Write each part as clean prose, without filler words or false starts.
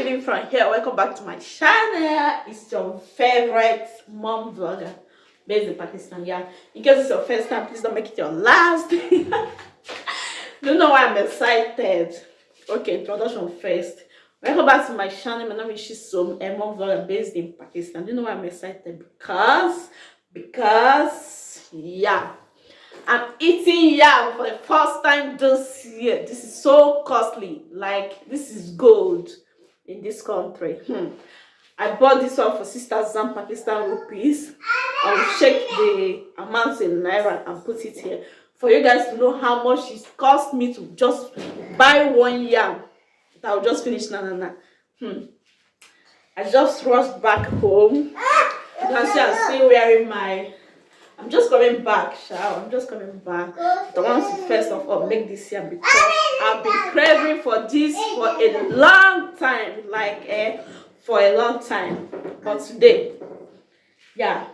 feeling from here? Welcome back to my channel. It's your favorite mom vlogger based in Pakistan. Yeah, in case it's your first time, please don't make it your last. You know why I'm excited? Okay, introduction first. Welcome back to my channel. My name is Shisom, a mom vlogger based in Pakistan. Do you know why I'm excited? Because yeah, I'm eating yam for the first time this year. This is so costly. Like, this is gold in this country. I bought this one for 6,000 Pakistan rupees. I'll check the amount in naira and put it here for you guys to know how much it cost me to just buy one yam. I'll just finish now. I just rushed back home. You can see I'm still wearing my. I'm just coming back, I'm just coming back. I want to first of all make this yam because I've been craving for this for a long time, for a long time. But today, yeah,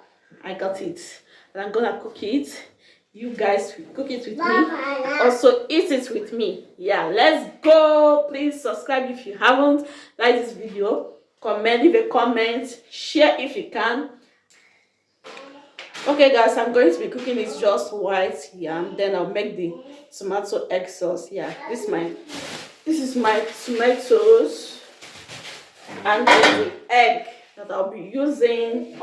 I got it, and I'm gonna cook it. You guys will cook it with me. Also eat it with me. Yeah, let's go. Please subscribe if you haven't. Like this video. Comment, leave a comment. Share if you can. Okay guys, I'm going to be cooking this just white yam. Then I'll make the tomato egg sauce. Yeah, this is my tomatoes and the egg that I'll be using.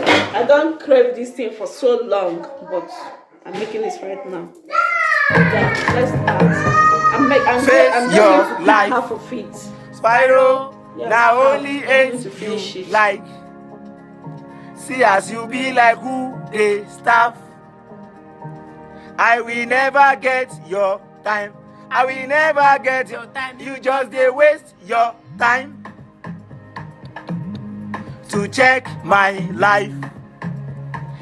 I don't crave this thing for so long, but I'm making this right now. Yeah, let's start. I'm going to life. Half of it. Spiral, yeah, now only eight to finish you it. Like. See as you be like who they staff. I will never get your time. I will never get your time. You just they waste your time to check my life.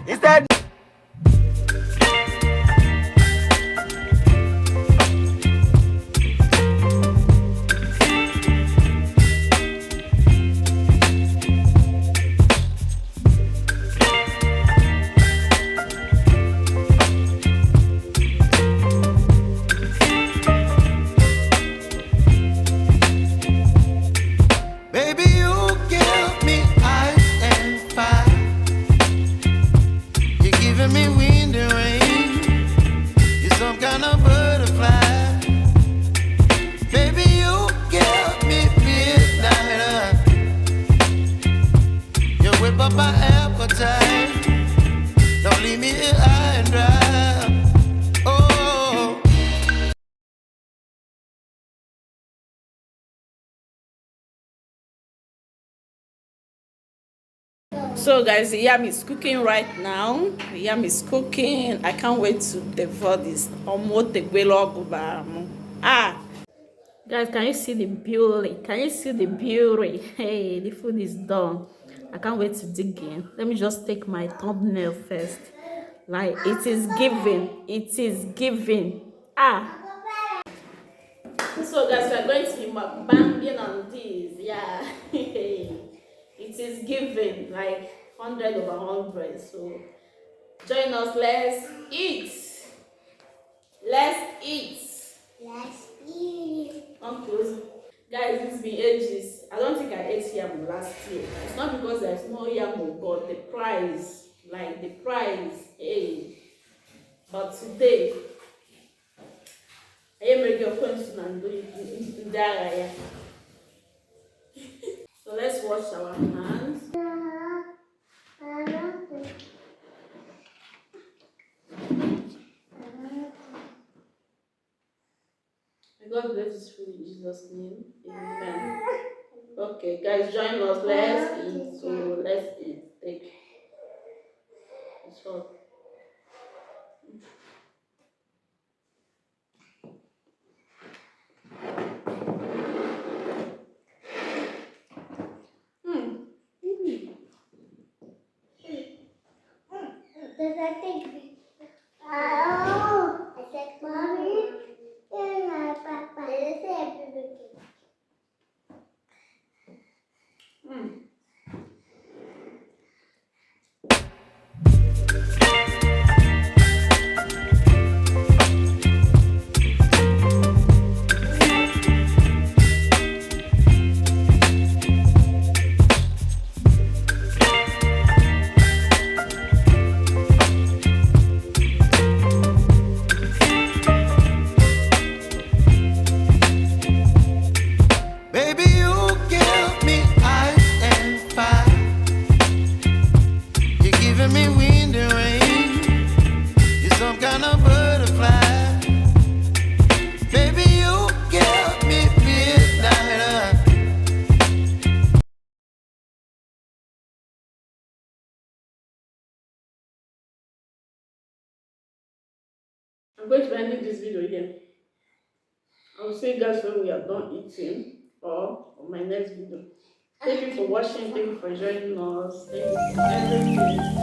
Instead. So guys, the yam is cooking right now. The yam is cooking. I can't wait to devour this. Guys, can you see the beauty? Can you see the beauty? Hey, the food is done. I can't wait to dig in. Let me just take my thumbnail first. Like, it is giving. It is giving. So guys, we are going to be mukbanging on this. Yeah. It is giving like 100 over 100. So join us. Let's eat. Let's eat. Let's eat. Come close. Guys, it's been ages. I don't think I ate yam last year. It's not because there's no yam, but the price. Hey. But today, I am making your question and doing it. So let's wash our hands. God bless this food in Jesus' name. Amen. Okay, guys, join us. Let's eat. So let's eat. Take. It's hot. I'm going to end this video here. I will see you guys when we are done eating or on my next video. Thank you for watching. Thank you for joining us. Thank you for everything.